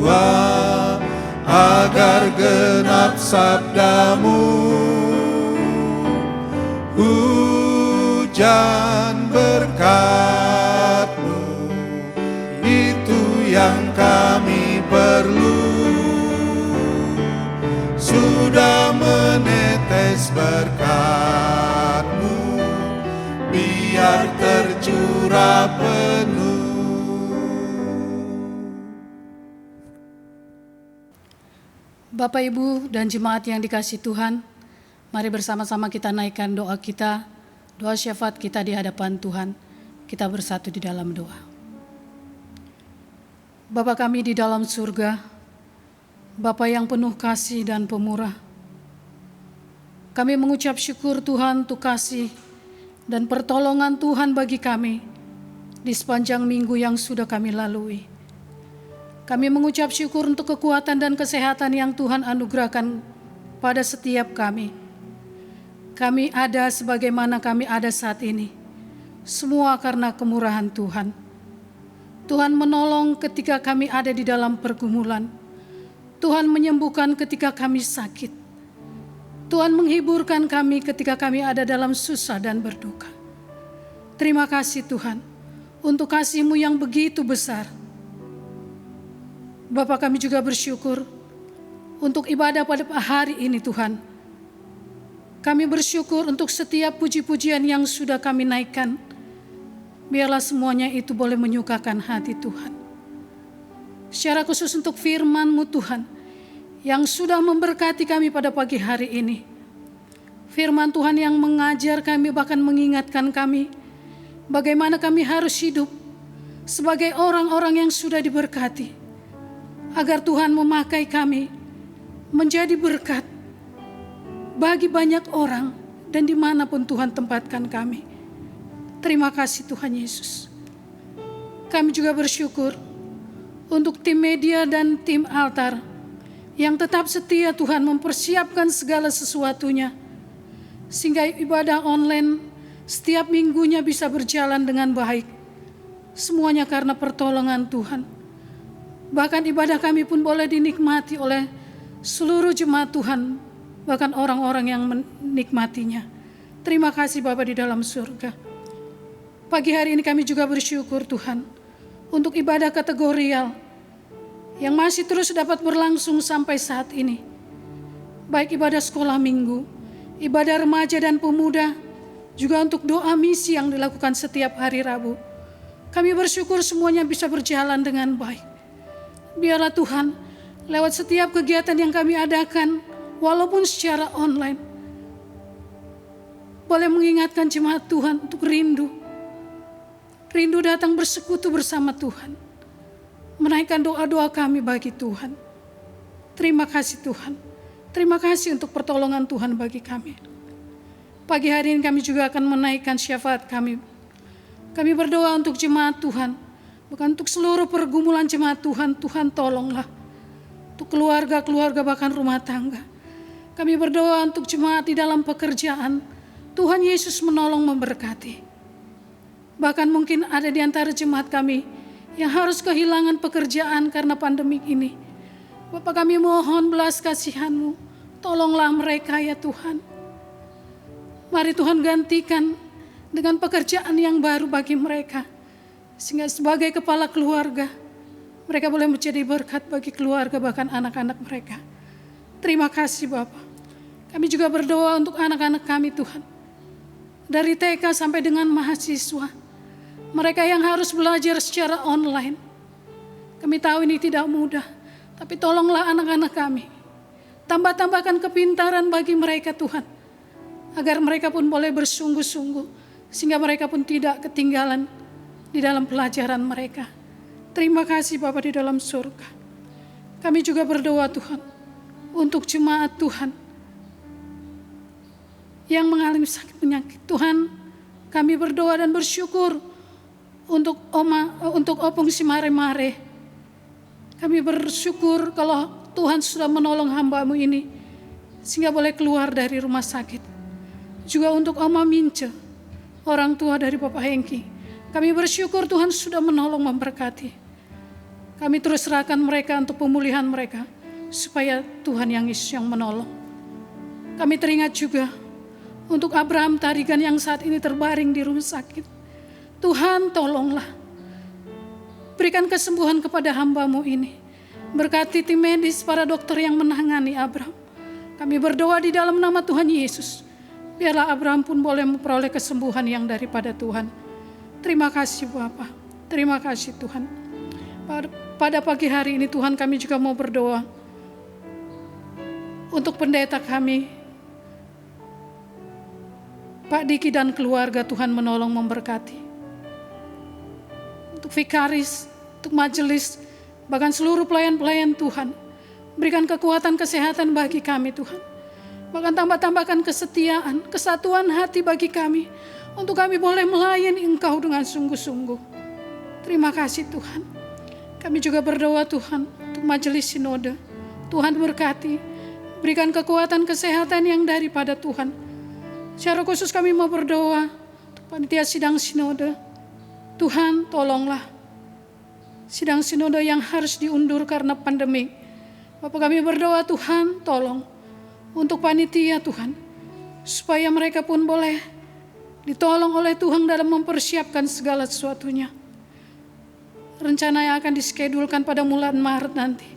Speaker 2: ruah, agar genap sabdamu. Hujan berkat-Mu, itu yang kami perlu. Sudah menetes berkat-Mu, biar tercurah penuh.
Speaker 4: Bapak, Ibu, dan jemaat yang dikasihi Tuhan, mari bersama-sama kita naikkan doa kita, doa syafaat kita di hadapan Tuhan. Kita bersatu di dalam doa. Bapa kami di dalam surga, Bapa yang penuh kasih dan pemurah, kami mengucap syukur Tuhan untuk kasih dan pertolongan Tuhan bagi kami di sepanjang minggu yang sudah kami lalui. Kami mengucap syukur untuk kekuatan dan kesehatan yang Tuhan anugerahkan pada setiap kami. Kami ada sebagaimana kami ada saat ini, semua karena kemurahan Tuhan. Tuhan menolong ketika kami ada di dalam pergumulan. Tuhan menyembuhkan ketika kami sakit. Tuhan menghiburkan kami ketika kami ada dalam susah dan berduka. Terima kasih Tuhan untuk kasih-Mu yang begitu besar. Bapa, kami juga bersyukur untuk ibadah pada hari ini Tuhan. Kami bersyukur untuk setiap puji-pujian yang sudah kami naikkan. Biarlah semuanya itu boleh menyukakan hati Tuhan. Secara khusus untuk firman-Mu Tuhan, yang sudah memberkati kami pada pagi hari ini. Firman Tuhan yang mengajar kami, bahkan mengingatkan kami, bagaimana kami harus hidup sebagai orang-orang yang sudah diberkati, agar Tuhan memakai kami menjadi berkat bagi banyak orang dan dimanapun Tuhan tempatkan kami. Terima kasih Tuhan Yesus. Kami juga bersyukur untuk tim media dan tim altar yang tetap setia Tuhan mempersiapkan segala sesuatunya, sehingga ibadah online setiap minggunya bisa berjalan dengan baik. Semuanya karena pertolongan Tuhan. Bahkan ibadah kami pun boleh dinikmati oleh seluruh jemaat Tuhan, bahkan orang-orang yang menikmatinya. Terima kasih Bapa di dalam surga. Pagi hari ini kami juga bersyukur Tuhan untuk ibadah kategorial yang masih terus dapat berlangsung sampai saat ini. Baik ibadah sekolah minggu, ibadah remaja dan pemuda, juga untuk doa misi yang dilakukan setiap hari Rabu. Kami bersyukur semuanya bisa berjalan dengan baik. Biarlah Tuhan, lewat setiap kegiatan yang kami adakan, walaupun secara online, boleh mengingatkan jemaat Tuhan untuk rindu datang bersekutu bersama Tuhan, menaikkan doa-doa kami bagi Tuhan. Terima kasih Tuhan, terima kasih untuk pertolongan Tuhan bagi kami. Pagi hari ini kami juga akan menaikkan syafaat kami. Kami berdoa untuk jemaat Tuhan, bukan untuk seluruh pergumulan jemaat Tuhan. Tuhan tolonglah untuk keluarga-keluarga, bahkan rumah tangga. Kami berdoa untuk jemaat di dalam pekerjaan. Tuhan Yesus menolong memberkati. Bahkan mungkin ada di antara jemaat kami yang harus kehilangan pekerjaan karena pandemi ini. Bapa, kami mohon belas kasihan-Mu. Tolonglah mereka ya Tuhan. Mari Tuhan gantikan dengan pekerjaan yang baru bagi mereka. Sehingga sebagai kepala keluarga, mereka boleh menjadi berkat bagi keluarga, bahkan anak-anak mereka. Terima kasih Bapak. Kami juga berdoa untuk anak-anak kami Tuhan. Dari TK sampai dengan mahasiswa. Mereka yang harus belajar secara online. Kami tahu ini tidak mudah. Tapi tolonglah anak-anak kami. Tambah-tambahkan kepintaran bagi mereka Tuhan. Agar mereka pun boleh bersungguh-sungguh. Sehingga mereka pun tidak ketinggalan di dalam pelajaran mereka. Terima kasih Bapa di dalam surga. Kami juga berdoa Tuhan untuk jemaat Tuhan yang mengalami sakit penyakit. Tuhan, kami berdoa dan bersyukur untuk Opung Simare-Mare. Kami bersyukur kalau Tuhan sudah menolong hamba-Mu ini sehingga boleh keluar dari rumah sakit. Juga untuk Oma Mince, orang tua dari Bapak Hengki. Kami bersyukur Tuhan sudah menolong memberkati. Kami terus serahkan mereka untuk pemulihan mereka, supaya Tuhan yang Yesus yang menolong. Kami teringat juga untuk Abraham Tarigan yang saat ini terbaring di rumah sakit. Tuhan tolonglah, berikan kesembuhan kepada hamba-Mu ini. Berkati tim medis, para dokter yang menangani Abraham. Kami berdoa di dalam nama Tuhan Yesus, biarlah Abraham pun boleh memperoleh kesembuhan yang daripada Tuhan. Terima kasih Bapa, terima kasih Tuhan. Pada pagi hari ini Tuhan, kami juga mau berdoa untuk pendeta kami, Pak Diki dan keluarga. Tuhan menolong memberkati. Untuk vikaris, untuk majelis, bahkan seluruh pelayan-pelayan Tuhan, berikan kekuatan kesehatan bagi kami Tuhan. Bahkan tambahkan kesetiaan, kesatuan hati bagi kami, untuk kami boleh melayani Engkau dengan sungguh-sungguh. Terima kasih Tuhan. Kami juga berdoa Tuhan untuk majelis sinode. Tuhan berkati, berikan kekuatan kesehatan yang daripada Tuhan. Secara khusus kami mau berdoa untuk panitia sidang sinode. Tuhan tolonglah sidang sinode yang harus diundur karena pandemi. Bapak, kami berdoa Tuhan tolong untuk panitia Tuhan, supaya mereka pun boleh ditolong oleh Tuhan dalam mempersiapkan segala sesuatunya. Rencana yang akan diskedulkan pada bulan Maret nanti,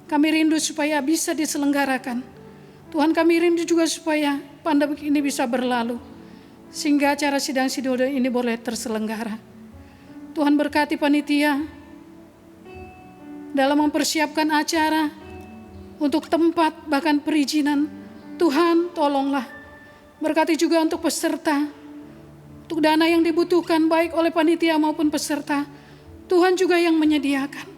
Speaker 4: kami rindu supaya bisa diselenggarakan. Tuhan, kami rindu juga supaya pandemi ini bisa berlalu, sehingga acara sidang sinode ini boleh terselenggara. Tuhan berkati panitia dalam mempersiapkan acara, untuk tempat bahkan perizinan. Tuhan tolonglah, berkati juga untuk peserta, untuk dana yang dibutuhkan baik oleh panitia maupun peserta. Tuhan juga yang menyediakan.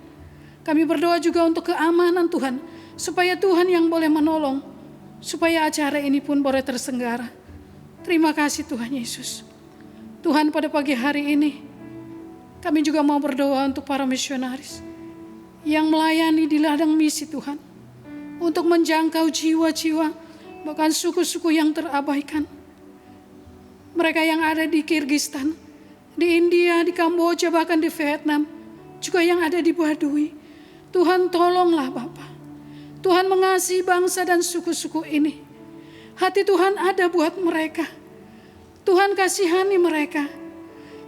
Speaker 4: Kami berdoa juga untuk keamanan Tuhan, supaya Tuhan yang boleh menolong, supaya acara ini pun boleh terselenggara. Terima kasih Tuhan Yesus. Tuhan, pada pagi hari ini kami juga mau berdoa untuk para misionaris yang melayani di ladang misi Tuhan, untuk menjangkau jiwa-jiwa, bahkan suku-suku yang terabaikan. Mereka yang ada di Kirgistan, di India, di Kamboja, bahkan di Vietnam, juga yang ada di Baduy. Tuhan tolonglah Bapa. Tuhan mengasihi bangsa dan suku-suku ini. Hati Tuhan ada buat mereka. Tuhan kasihani mereka.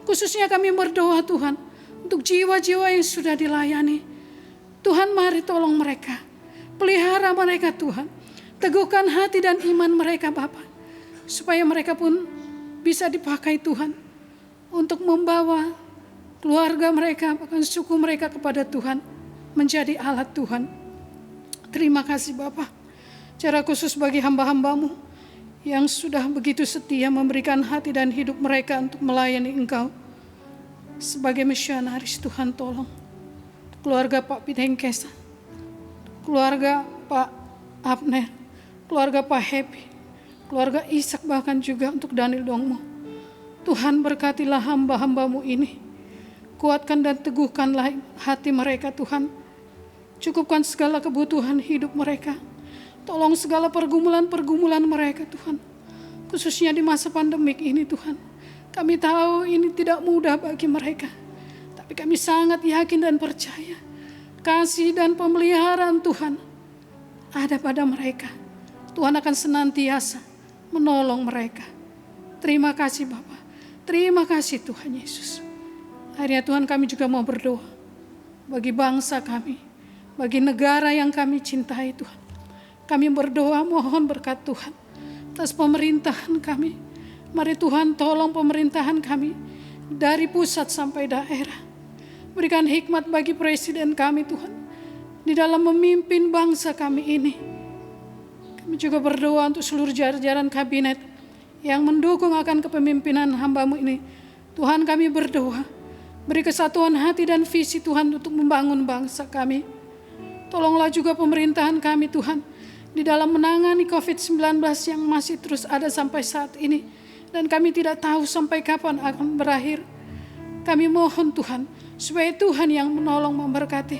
Speaker 4: Khususnya kami berdoa Tuhan untuk jiwa-jiwa yang sudah dilayani. Tuhan, mari tolong mereka. Pelihara mereka Tuhan. Teguhkan hati dan iman mereka Bapa, supaya mereka pun bisa dipakai Tuhan untuk membawa keluarga mereka, bahkan suku mereka kepada Tuhan, menjadi alat Tuhan. Terima kasih Bapa. Secara khusus bagi hamba-hamba-Mu yang sudah begitu setia memberikan hati dan hidup mereka untuk melayani Engkau sebagai misionaris. Tuhan tolong keluarga Pak Pitengkesa, keluarga Pak Abner, keluarga Pak Happy, keluarga Ishak, bahkan juga untuk Daniel Dongmo. Tuhan, berkatilah hamba-hamba-Mu ini. Kuatkan dan teguhkanlah hati mereka Tuhan. Cukupkan segala kebutuhan hidup mereka. Tolong segala pergumulan-pergumulan mereka Tuhan. Khususnya di masa pandemik ini Tuhan. Kami tahu ini tidak mudah bagi mereka. Tapi kami sangat yakin dan percaya kasih dan pemeliharaan Tuhan ada pada mereka. Tuhan akan senantiasa menolong mereka. Terima kasih Bapa. Terima kasih Tuhan Yesus. Akhirnya Tuhan, kami juga mau berdoa bagi bangsa kami, bagi negara yang kami cintai Tuhan. Kami berdoa mohon berkat Tuhan atas pemerintahan kami. Mari Tuhan tolong pemerintahan kami dari pusat sampai daerah. Berikan hikmat bagi presiden kami Tuhan di dalam memimpin bangsa kami ini. Kami juga berdoa untuk seluruh jajaran kabinet yang mendukung akan kepemimpinan hamba-Mu ini. Tuhan, kami berdoa, beri kesatuan hati dan visi Tuhan untuk membangun bangsa kami. Tolonglah juga pemerintahan kami Tuhan di dalam menangani COVID-19 yang masih terus ada sampai saat ini. Dan kami tidak tahu sampai kapan akan berakhir. Kami mohon Tuhan, supaya Tuhan yang menolong memberkati.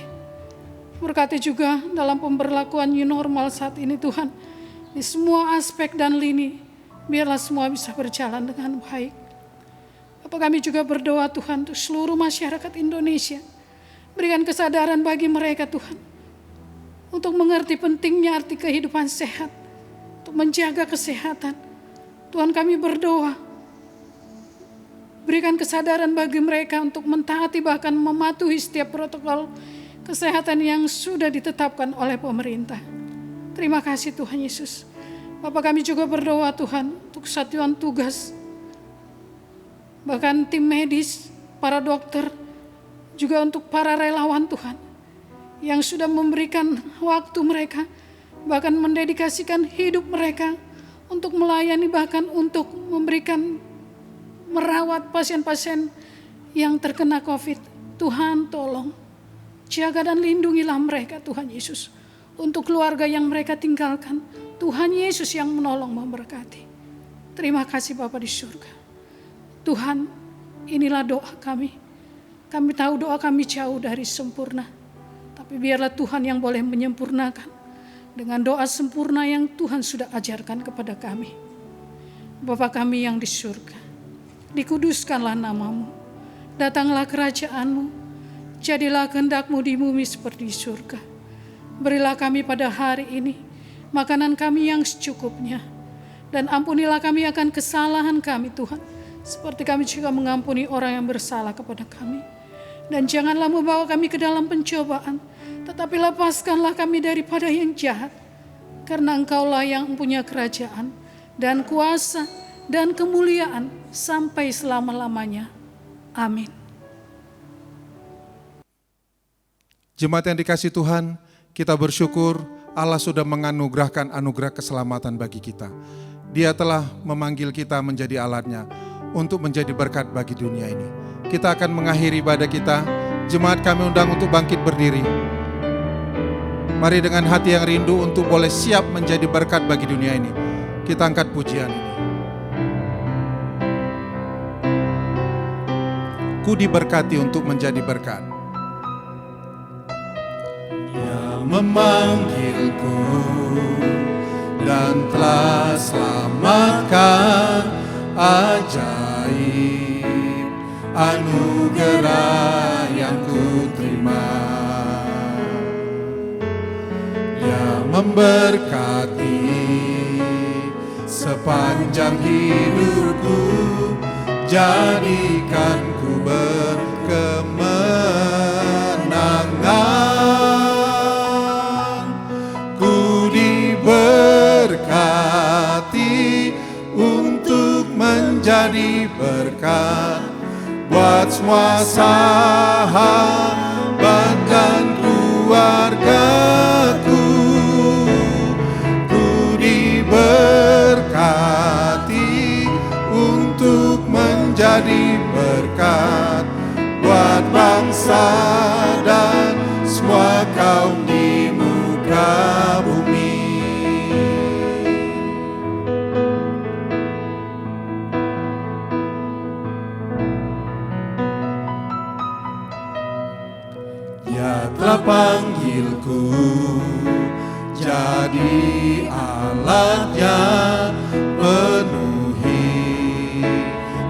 Speaker 4: Berkati juga dalam pemberlakuan new normal saat ini Tuhan. Di semua aspek dan lini, biarlah semua bisa berjalan dengan baik. Bapak, kami juga berdoa Tuhan untuk seluruh masyarakat Indonesia. Berikan kesadaran bagi mereka Tuhan, untuk mengerti pentingnya arti kehidupan sehat, untuk menjaga kesehatan. Tuhan, kami berdoa, berikan kesadaran bagi mereka untuk mentaati bahkan mematuhi setiap protokol kesehatan yang sudah ditetapkan oleh pemerintah. Terima kasih Tuhan Yesus. Bapak, kami juga berdoa Tuhan untuk satuan tugas, bahkan tim medis, para dokter, juga untuk para relawan Tuhan, yang sudah memberikan waktu mereka, bahkan mendedikasikan hidup mereka untuk melayani, bahkan untuk memberikan merawat pasien-pasien yang terkena COVID. Tuhan, tolong jaga dan lindungilah mereka Tuhan Yesus. Untuk keluarga yang mereka tinggalkan, Tuhan Yesus yang menolong memberkati. Terima kasih Bapa di surga. Tuhan, inilah doa kami. Kami tahu doa kami jauh dari sempurna, tapi biarlah Tuhan yang boleh menyempurnakan dengan doa sempurna yang Tuhan sudah ajarkan kepada kami. Bapa kami yang di surga, dikuduskanlah namamu, datanglah kerajaanmu, jadilah kehendak-Mu di bumi seperti di surga. Berilah kami pada hari ini makanan kami yang secukupnya, dan ampunilah kami akan kesalahan kami Tuhan, seperti kami juga mengampuni orang yang bersalah kepada kami. Dan janganlah membawa kami ke dalam pencobaan, tetapi lepaskanlah kami daripada yang jahat. Karena Engkaulah yang mempunyai kerajaan dan kuasa dan kemuliaan sampai selama-lamanya. Amin.
Speaker 2: Jemaat yang dikasihi Tuhan, kita bersyukur Allah sudah menganugerahkan anugerah keselamatan bagi kita. Dia telah memanggil kita menjadi alatnya untuk menjadi berkat bagi dunia ini. Kita akan mengakhiri ibadah kita. Jemaat kami undang untuk bangkit berdiri. Mari dengan hati yang rindu untuk boleh siap menjadi berkat bagi dunia ini. Kita angkat pujian ini. Ku diberkati untuk menjadi berkat.
Speaker 1: Dia memanggilku dan telah selamatkan, ajaib anugerah yang ku terima. Dia memberkati sepanjang hidupku, jadikan ku berkemenangan. Ku diberkati untuk menjadi berkat buat semua sahabat dan keluargaku. Ku diberkati untuk menjadi berkat buat bangsa dan semua kaum di muka bumi. Dia telah panggilku jadi alatnya, penuhi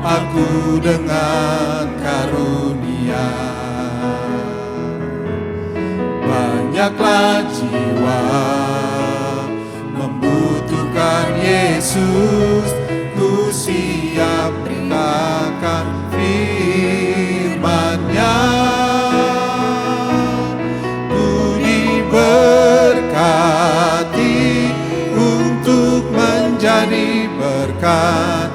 Speaker 1: aku dengan karunia. Banyaklah jiwa membutuhkan Yesus, ku siap beritakan firman-Nya. Ku diberkati untuk menjadi berkat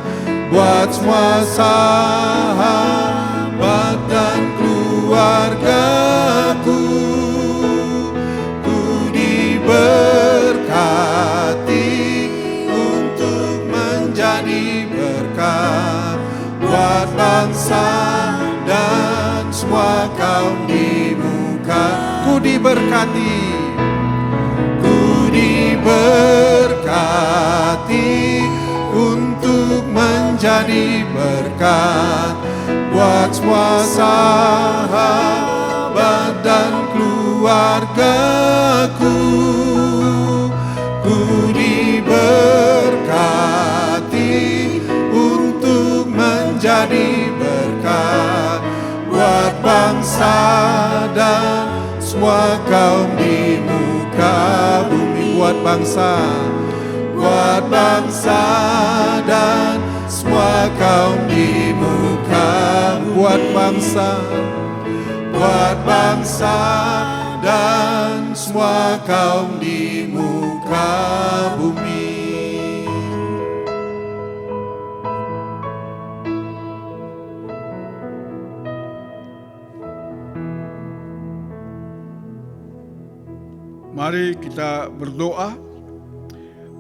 Speaker 1: buat semua sahabat dan keluargaku. Ku diberkati untuk menjadi berkat buat bangsa dan semua kaum di muka. Ku diberkati, ku diberkati untuk menjadi berkat buat semua sahabat dan keluargaku. Ku diberkati untuk menjadi berkat bangsa dan semua kaum di muka bumi. Buat bangsa dan semua kaum di muka. Buat bangsa dan semua kaum di muka bumi.
Speaker 3: Mari kita berdoa.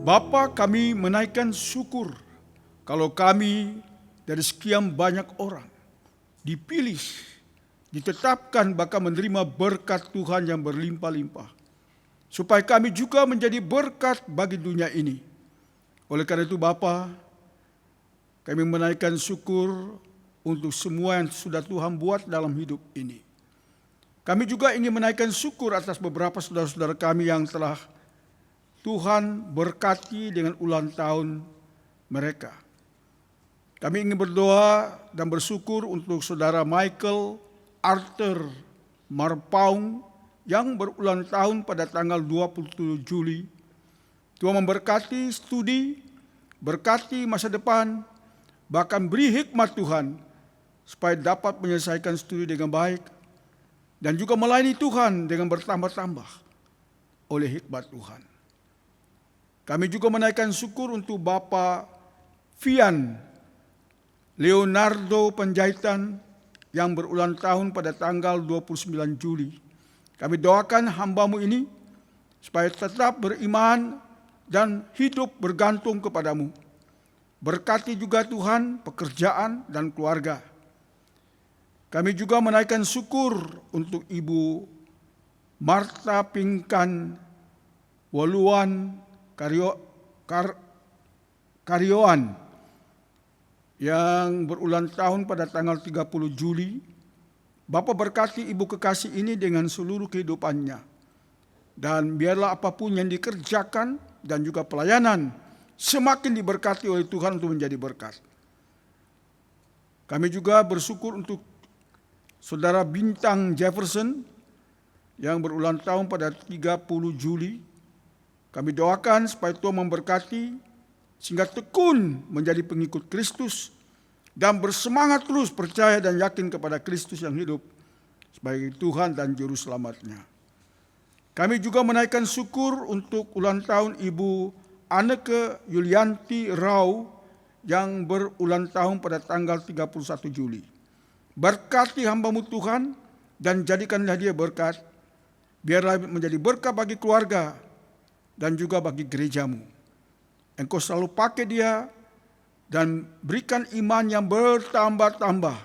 Speaker 3: Bapa, kami menaikkan syukur kalau kami dari sekian banyak orang dipilih, ditetapkan bahkan menerima berkat Tuhan yang berlimpah-limpah. Supaya kami juga menjadi berkat bagi dunia ini. Oleh karena itu Bapa, kami menaikkan syukur untuk semua yang sudah Tuhan buat dalam hidup ini. Kami juga ingin menaikkan syukur atas beberapa saudara-saudara kami yang telah Tuhan berkati dengan ulang tahun mereka. Kami ingin berdoa dan bersyukur untuk saudara Michael Arthur Marpaung yang berulang tahun pada tanggal 27 Juli. Tuhan memberkati studi, berkati masa depan, bahkan beri hikmat Tuhan supaya dapat menyelesaikan studi dengan baik dan juga melayani Tuhan dengan bertambah-tambah oleh hikmat Tuhan. Kami juga menaikkan syukur untuk Bapak Fian Leonardo Penjahitan yang berulang tahun pada tanggal 29 Juli. Kami doakan hamba-Mu ini supaya tetap beriman dan hidup bergantung kepadamu. Berkati juga Tuhan pekerjaan dan keluarga. Kami juga menaikkan syukur untuk Ibu Marta Pingkan Waluan Karyoan yang berulang tahun pada tanggal 30 Juli. Bapa berkati ibu kekasih ini dengan seluruh kehidupannya. Dan biarlah apapun yang dikerjakan dan juga pelayanan semakin diberkati oleh Tuhan untuk menjadi berkat. Kami juga bersyukur untuk Saudara Bintang Jefferson yang berulang tahun pada 30 Juli. Kami doakan supaya Tuhan memberkati sehingga tekun menjadi pengikut Kristus dan bersemangat terus percaya dan yakin kepada Kristus yang hidup sebagai Tuhan dan Juru Selamatnya. Kami juga menaikkan syukur untuk ulang tahun Ibu Anneke Yulianti Rau yang berulang tahun pada tanggal 31 Juli. Berkati hamba-Mu Tuhan dan jadikanlah dia berkat. Biarlah menjadi berkat bagi keluarga dan juga bagi gereja-Mu. Engkau selalu pakai dia dan berikan iman yang bertambah-tambah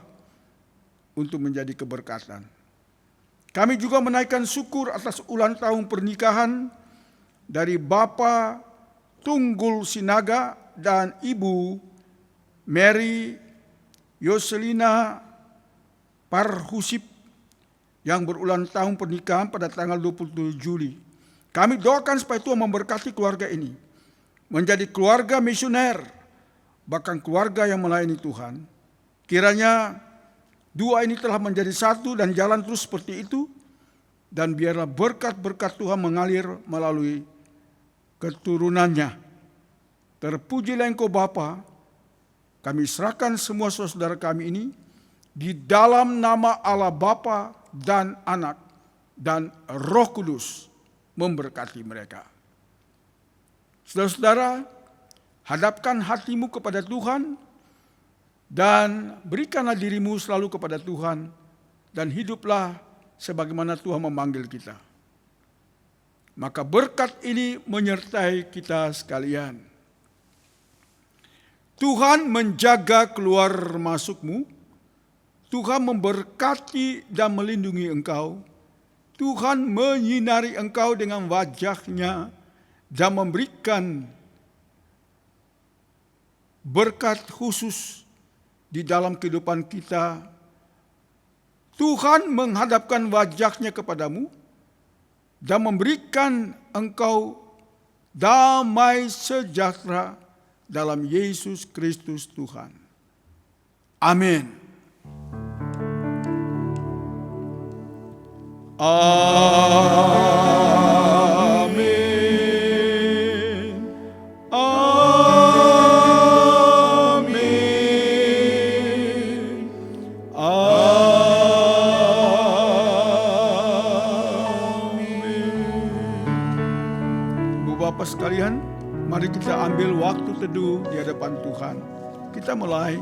Speaker 3: untuk menjadi keberkatan. Kami juga menaikkan syukur atas ulang tahun pernikahan dari Bapa Tunggul Sinaga dan Ibu Mary Yoselina Parhusip yang berulang tahun pernikahan pada tanggal 27 Juli. Kami doakan supaya Tuhan memberkati keluarga ini menjadi keluarga misioner, bahkan keluarga yang melayani Tuhan. Kiranya dua ini telah menjadi satu dan jalan terus seperti itu, dan biarlah berkat-berkat Tuhan mengalir melalui keturunannya. Terpujilah Engkau Bapa, kami serahkan semua saudara kami ini di dalam nama Allah Bapa dan Anak dan Roh Kudus memberkati mereka. Saudara-saudara, hadapkan hatimu kepada Tuhan dan berikanlah dirimu selalu kepada Tuhan dan hiduplah sebagaimana Tuhan memanggil kita. Maka berkat ini menyertai kita sekalian. Tuhan menjaga keluar masukmu, Tuhan memberkati dan melindungi engkau, Tuhan menyinari engkau dengan wajah-Nya dan memberikan berkat khusus di dalam kehidupan kita. Tuhan menghadapkan wajah-Nya kepadamu dan memberikan engkau damai sejahtera dalam Yesus Kristus Tuhan. Amin. Amin. Amin. Amin. Bu Bapak sekalian, mari kita ambil waktu teduh di hadapan Tuhan. Kita mulai.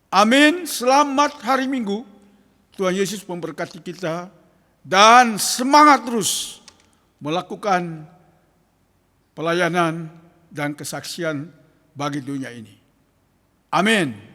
Speaker 3: Amin. Selamat hari Minggu. Tuhan Yesus memberkati kita dan semangat terus melakukan pelayanan dan kesaksian bagi dunia ini. Amin.